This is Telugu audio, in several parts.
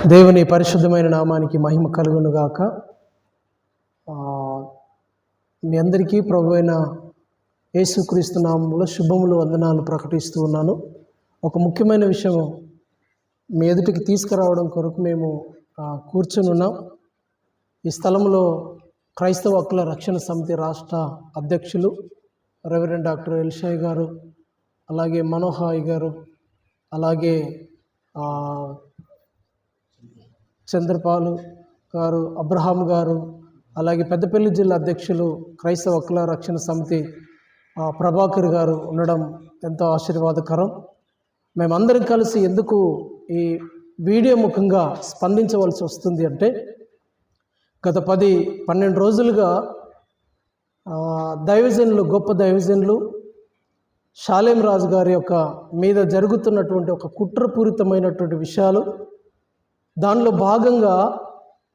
దేవుని పరిశుద్ధమైన నామానికి మహిమ కలుగును గాక. మీ అందరికీ ప్రభువైన యేసుక్రీస్తు నామములో శుభములు వందనాలు ప్రకటిస్తూ ఉన్నాను. ఒక ముఖ్యమైన విషయం మీ ఎదుటికి తీసుకురావడం కొరకు మేము కూర్చొని ఉన్నాం. ఈ స్థలంలో క్రైస్తవ హక్కుల రక్షణ సమితి రాష్ట్ర అధ్యక్షులు రెవరెండ్ డాక్టర్ ఎల్షాయ్ గారు, అలాగే మనోహాయ్ గారు, అలాగే చంద్రపాలు గారు, అబ్రహాం గారు, అలాగే పెద్దపల్లి జిల్లా అధ్యక్షులు క్రైస్తవ హక్కుల రక్షణ సమితి ప్రభాకర్ గారు ఉండడం ఎంతో ఆశీర్వాదకరం. మేమందరం కలిసి ఎందుకు ఈ వీడియో ముఖంగా స్పందించవలసి వస్తుంది అంటే, గత 10-12 రోజులుగా దైవజనులు, గొప్ప దైవజనులు షాలేం రాజు గారి మీద జరుగుతున్నటువంటి ఒక కుట్రపూరితమైనటువంటి విషయాలు, దానిలో భాగంగా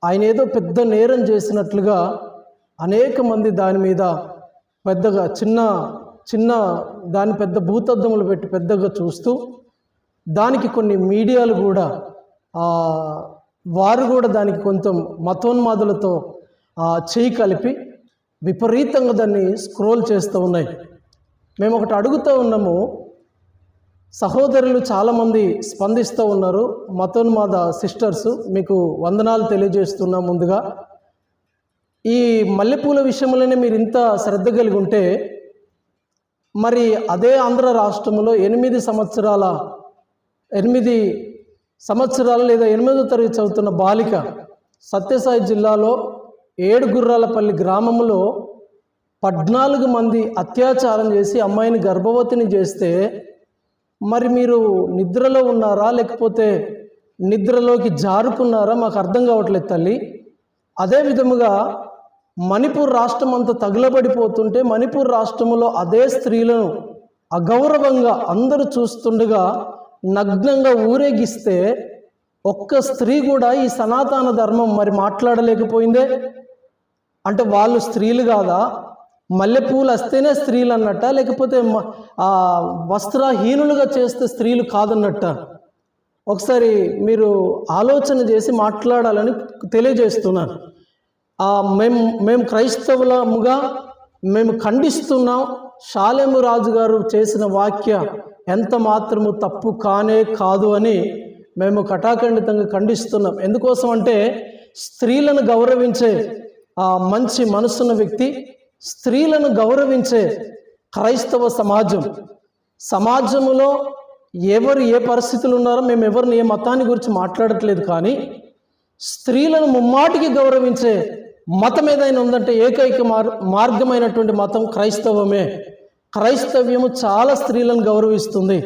ఆయన ఏదో పెద్ద నేరం చేసినట్లుగా అనేక మంది దాని మీద పెద్దగా చిన్న దాని పెద్ద భూతద్దములు పెట్టి పెద్దగా చూస్తూ, దానికి కొన్ని మీడియాలు కూడా వారు కూడా దానికి కొంచెం మతోన్మాదులతో చేయి కలిపి విపరీతంగా దాన్ని స్క్రోల్ చేస్తూ ఉన్నాయి. మేము ఒకటి అడుగుతూ ఉన్నాము, సహోదరులు చాలామంది స్పందిస్తూ ఉన్నారు, మతోన్మాద సిస్టర్స్, మీకు వందనాలు తెలియజేస్తున్నా. ముందుగా ఈ మల్లెపూల విషయంలోనే మీరు ఇంత శ్రద్ధ కలిగి ఉంటే, మరి అదే ఆంధ్ర రాష్ట్రంలో 8 సంవత్సరాలు లేదా 8వ తరగతి చదువుతున్న బాలిక సత్యసాయి జిల్లాలో ఏడుగుర్రాలపల్లి గ్రామంలో 14 మంది అత్యాచారం చేసి అమ్మాయిని గర్భవతిని చేస్తే, మరి మీరు నిద్రలో ఉన్నారా లేకపోతే నిద్రలోకి జారుకున్నారా మాకు అర్థం కావట్లేదు తల్లి. అదే విధముగా మణిపూర్ రాష్ట్రం అంతా తగులబడిపోతుంటే, మణిపూర్ రాష్ట్రంలో అదే స్త్రీలను అగౌరవంగా అందరూ చూస్తుండగా నగ్నంగా ఊరేగిస్తే, ఒక్క స్త్రీ కూడా ఈ సనాతన ధర్మం మరి మాట్లాడలేకపోయిందే. అంటే వాళ్ళు స్త్రీలు కాదా? మల్లెపూలు వస్తేనే స్త్రీలు అన్నట్ట, లేకపోతే వస్త్రహీనులుగా చేస్తే స్త్రీలు కాదన్నట్ట? ఒకసారి మీరు ఆలోచన చేసి మాట్లాడాలని తెలియజేస్తున్నాను. మేము క్రైస్తవులముగా మేము ఖండిస్తున్నాం. షాలేము రాజు గారు చేసిన వాక్య ఎంత మాత్రము తప్పు కానే కాదు అని మేము కటాఖండితంగా ఖండిస్తున్నాం. ఎందుకోసం అంటే, స్త్రీలను గౌరవించే మంచి మనసున్న వ్యక్తి, స్త్రీలను గౌరవించే క్రైస్తవ సమాజంలో ఎవరు ఏ పరిస్థితులు ఉన్నారో, మేము ఎవరిని ఏ మతాన్ని గురించి మాట్లాడట్లేదు, కానీ స్త్రీలను ముమ్మాటికి గౌరవించే మతం ఏదైనా ఉందంటే ఏకైక మార్గమైనటువంటి మతం క్రైస్తవమే. క్రైస్తవ్యము చాలా స్త్రీలను గౌరవిస్తుంది.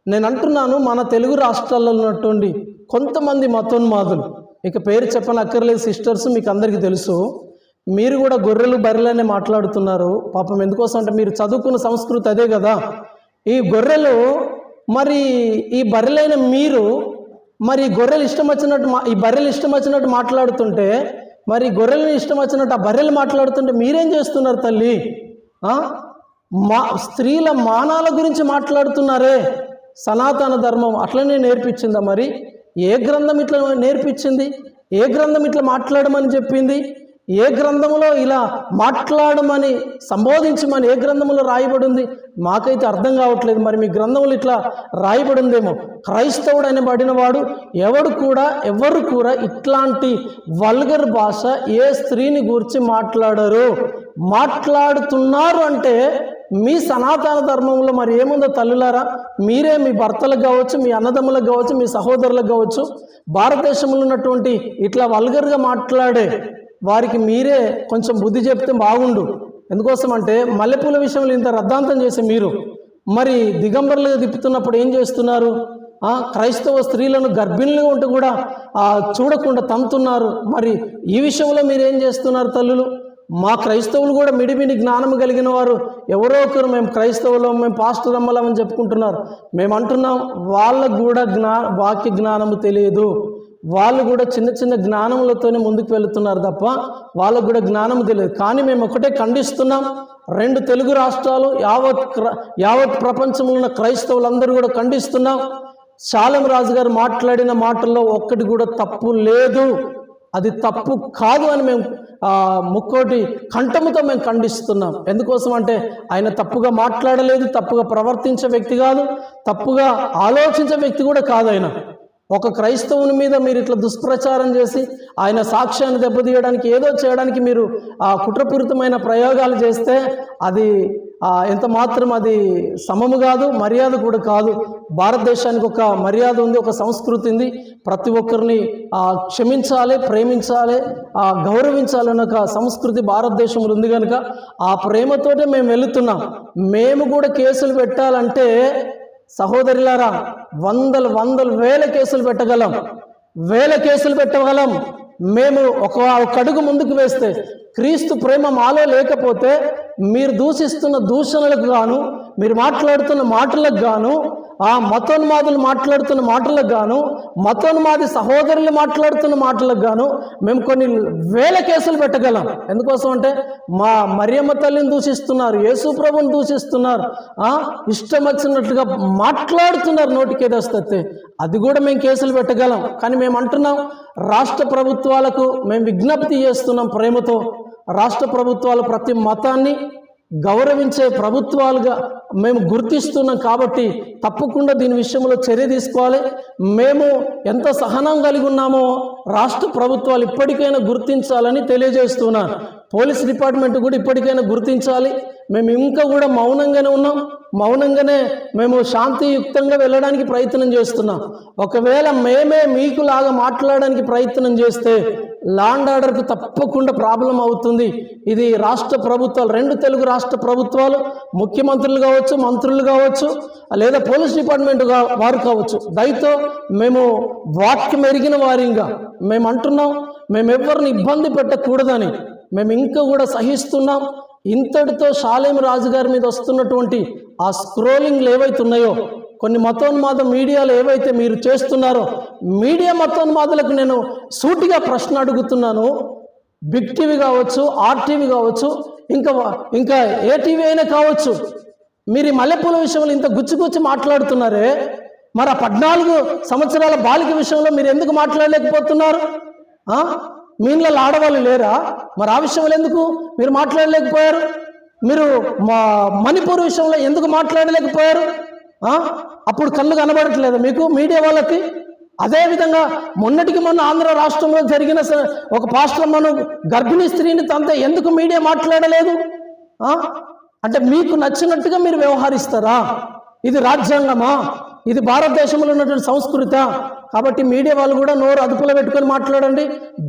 నేను అంటున్నాను, మన తెలుగు రాష్ట్రాల్లో ఉన్నటువంటి కొంతమంది మతోన్మాదులు, ఇక పేరు చెప్పనక్కర్లేదు సిస్టర్స్, మీకు అందరికీ తెలుసు, మీరు కూడా గొర్రెలు బర్రెలనే మాట్లాడుతున్నారు. పాపం ఎందుకోసం అంటే, మీరు చదువుకున్న సంస్కృతి అదే కదా. ఈ గొర్రెలు, మరి ఈ బర్రెలైన మీరు మరి గొర్రెలు ఇష్టం వచ్చినట్టు ఈ బర్రెలు ఇష్టం వచ్చినట్టు మాట్లాడుతుంటే, మరి గొర్రెలను ఇష్టం వచ్చినట్టు ఆ బర్రెలు మాట్లాడుతుంటే మీరేం చేస్తున్నారు తల్లి? స్త్రీల మానాల గురించి మాట్లాడుతున్నారే. సనాతన ధర్మం అట్లనే నేర్పించిందా? మరి ఏ గ్రంథం ఇట్లా నేర్పించింది? ఏ గ్రంథం ఇట్లా మాట్లాడమని చెప్పింది? ఏ గ్రంథంలో ఇలా మాట్లాడమని సంబోధించమని ఏ గ్రంథంలో రాయబడింది? మాకైతే అర్థం కావట్లేదు. మరి మీ గ్రంథంలో ఇట్లా రాయబడిందేమో. క్రైస్తవుడు అనబడిన వాడు ఎవరు కూడా ఇట్లాంటి వల్గర్ భాష ఏ స్త్రీని గురించి మాట్లాడుతున్నారు అంటే, మీ సనాతన ధర్మంలో మరి ఏముందో తల్లులారా? మీరే మీ భర్తలకు కావచ్చు, మీ అన్నదమ్ములకు కావచ్చు, మీ సహోదరులకు కావచ్చు, భారతదేశంలో ఉన్నటువంటి ఇట్లా వల్గర్గా మాట్లాడే వారికి మీరే కొంచెం బుద్ధి చెప్తే బాగుండు. ఎందుకోసం అంటే, మల్లెపూల విషయంలో ఇంత రద్దాంతం చేసి మీరు మరి దిగంబరులుగా తిప్పుతున్నప్పుడు ఏం చేస్తున్నారు? క్రైస్తవ స్త్రీలను గర్భిణులుగా ఉంటూ కూడా చూడకుండా తంతున్నారు. మరి ఈ విషయంలో మీరేం చేస్తున్నారు తల్లులు? మా క్రైస్తవులు కూడా మిడిమిడి జ్ఞానం కలిగిన వారు ఎవరో ఒకరు, మేము క్రైస్తవులు, మేము పాస్టర్ అమ్మలమని చెప్పుకుంటున్నారు. మేము అంటున్నాం, వాళ్ళకు కూడా వాక్య జ్ఞానము తెలియదు. వాళ్ళు కూడా చిన్న జ్ఞానములతోనే ముందుకు వెళుతున్నారు తప్ప వాళ్ళకు కూడా జ్ఞానం తెలియదు. కానీ మేము ఒకటే ఖండిస్తున్నాం, 2 తెలుగు రాష్ట్రాలు, యావత్ ప్రపంచంలో ఉన్న క్రైస్తవులందరూ కూడా ఖండిస్తున్నాం. శాలెం రాజు గారు మాట్లాడిన మాటల్లో ఒక్కటి కూడా తప్పు లేదు, అది తప్పు కాదు అని మేము ముక్కోటి కంఠముతో మేము ఖండిస్తున్నాం. ఎందుకోసం అంటే ఆయన తప్పుగా మాట్లాడలేదు, తప్పుగా ప్రవర్తించే వ్యక్తి కాదు, తప్పుగా ఆలోచించే వ్యక్తి కూడా కాదు. ఆయన ఒక క్రైస్తవుని మీద మీరు ఇట్లా దుష్ప్రచారం చేసి ఆయన సాక్ష్యాన్ని దెబ్బతీయడానికి ఏదో చేయడానికి మీరు కుట్రపూరితమైన ప్రయోగాలు చేస్తే అది ఎంత మాత్రం అది సమము కాదు, మర్యాద కూడా కాదు. భారతదేశానికి ఒక మర్యాద ఉంది, ఒక సంస్కృతి ఉంది. ప్రతి ఒక్కరిని క్షమించాలి, ప్రేమించాలి, గౌరవించాలి అన్న ఒక సంస్కృతి భారతదేశంలో ఉంది కనుక ఆ ప్రేమతోటే మేము వెళుతున్నాం. మేము కూడా కేసులు పెట్టాలంటే సహోదరులారా వందలు వేల కేసులు పెట్టగలం, వేల కేసులు పెట్టగలం. మేము ఒక అడుగు ముందుకు వేస్తే క్రీస్తు ప్రేమ మాలో లేకపోతే మీరు దూషిస్తున్న దూషణలకు గాను, మీరు మాట్లాడుతున్న మాటలకు గాను, మతోన్మాదులు మాట్లాడుతున్న మాటలకు గాను, మతోన్మాది సహోదరులు మాట్లాడుతున్న మాటలకు గాను మేము కొన్ని వేల కేసులు పెట్టగలం. ఎందుకోసం అంటే మా మరియమ్మ తల్లిని దూషిస్తున్నారు, యేసు ప్రభుని దూషిస్తున్నారు, ఇష్టం వచ్చినట్లుగా మాట్లాడుతున్నారు, నోటికేదొస్తే అది కూడా మేము కేసులు పెట్టగలం. కానీ మేము అంటున్నాం, రాష్ట్ర ప్రభుత్వాలకు మేము విజ్ఞప్తి చేస్తున్నాం ప్రేమతో, రాష్ట్ర ప్రభుత్వాలు ప్రతి మతాన్ని గౌరవించే ప్రభుత్వాలుగా మేము గుర్తిస్తున్నాం కాబట్టి తప్పకుండా దీని విషయంలో చర్య తీసుకోవాలి. మేము ఎంత సహనం కలిగి ఉన్నామో రాష్ట్ర ప్రభుత్వాలు ఇప్పటికైనా గుర్తించాలని తెలియజేస్తున్నాను. పోలీస్ డిపార్ట్మెంట్ కూడా ఇప్పటికైనా గుర్తించాలి. మేము ఇంకా కూడా మౌనంగానే ఉన్నాం, మౌనంగానే మేము శాంతియుక్తంగా వెళ్ళడానికి ప్రయత్నం చేస్తున్నాం. ఒకవేళ మేమే మీకులాగా మాట్లాడడానికి ప్రయత్నం చేస్తే లా అండ్ ఆర్డర్కు తప్పకుండా ప్రాబ్లం అవుతుంది. ఇది రాష్ట్ర ప్రభుత్వాలు, 2 తెలుగు రాష్ట్ర ప్రభుత్వాలు, ముఖ్యమంత్రులు కావచ్చు, మంత్రులు కావచ్చు, లేదా పోలీస్ డిపార్ట్మెంట్ వారు కావచ్చు, దయతో మేము వాటికి మెరిగిన వారిగా మేము అంటున్నాం, మేము ఎవరిని ఇబ్బంది పెట్టకూడదని మేము ఇంకా కూడా సహిస్తున్నాం. ఇంతటితో శాలేం రాజు గారి మీద వస్తున్నటువంటి ఆ స్క్రోలింగ్లు ఏవైతే ఉన్నాయో, కొన్ని మతోన్మాద మీడియాలు ఏవైతే మీరు చేస్తున్నారో, మీడియా మతోన్మాదులకు నేను సూటిగా ప్రశ్న అడుగుతున్నాను. బిగ్ టీవీ కావచ్చు, ఆర్టీవీ కావచ్చు, ఇంకా ఏ టీవీ అయినా కావచ్చు, మీరు ఈ మల్లెపూల విషయంలో ఇంత గుచ్చి మాట్లాడుతున్నారే, మరి ఆ 14 సంవత్సరాల బాలిక విషయంలో మీరు ఎందుకు మాట్లాడలేకపోతున్నారు? మీ ఇళ్ళలో ఆడవాళ్ళు లేరా? మరి ఆ విషయంలో ఎందుకు మీరు మాట్లాడలేకపోయారు? మీరు మణిపూర్ విషయంలో ఎందుకు మాట్లాడలేకపోయారు? అప్పుడు కళ్ళు కనబడట్లేదు మీకు మీడియా వాళ్ళకి? అదేవిధంగా మొన్నటికి మొన్న ఆంధ్ర రాష్ట్రంలో జరిగిన ఒక పాస్టర్ మనం గర్భిణీ స్త్రీని తంతే ఎందుకు మీడియా మాట్లాడలేదు? అంటే మీకు నచ్చినట్టుగా మీరు వ్యవహరిస్తారా? ఇది రాజ్యాంగమా? ఇది భారతదేశంలో ఉన్నటువంటి సంస్కృతి. కాబట్టి మీడియా వాళ్ళు కూడా నోరు అదుపులో పెట్టుకొని మాట్లాడండి,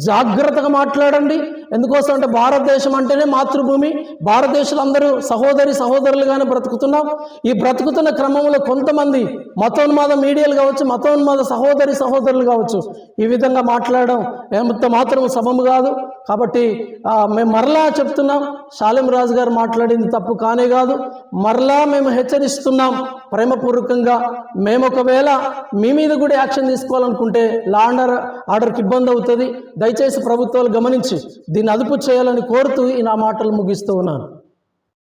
జాగ్రత్తగా మాట్లాడండి. ఎందుకోసం అంటే భారతదేశం అంటేనే మాతృభూమి, భారతదేశంలో అందరూ సహోదరులుగానే బ్రతుకుతున్నాం. ఈ బ్రతుకుతున్న క్రమంలో కొంతమంది మతోన్మాద మీడియాలు కావచ్చు, మతోన్మాద సహోదరులు కావచ్చు, ఈ విధంగా మాట్లాడడం ఎంత మాత్రం సమము కాదు. కాబట్టి మేము మరలా చెప్తున్నాం, శాలేం రాజు గారు మాట్లాడింది తప్పు కానే కాదు. మరలా మేము హెచ్చరిస్తున్నాం ప్రేమపూర్వకంగా. మేము ఒకవేళ మీ మీద కూడా యాక్షన్ తీసుకోవాలనుకుంటే లా అండ్ ఆర్డర్కి ఇబ్బంది అవుతుంది. దయచేసి ప్రభుత్వాలు గమనించి దీన్ని అదుపు చేయాలని కోరుతూ నా మాటలు ముగిస్తూ ఉన్నాను.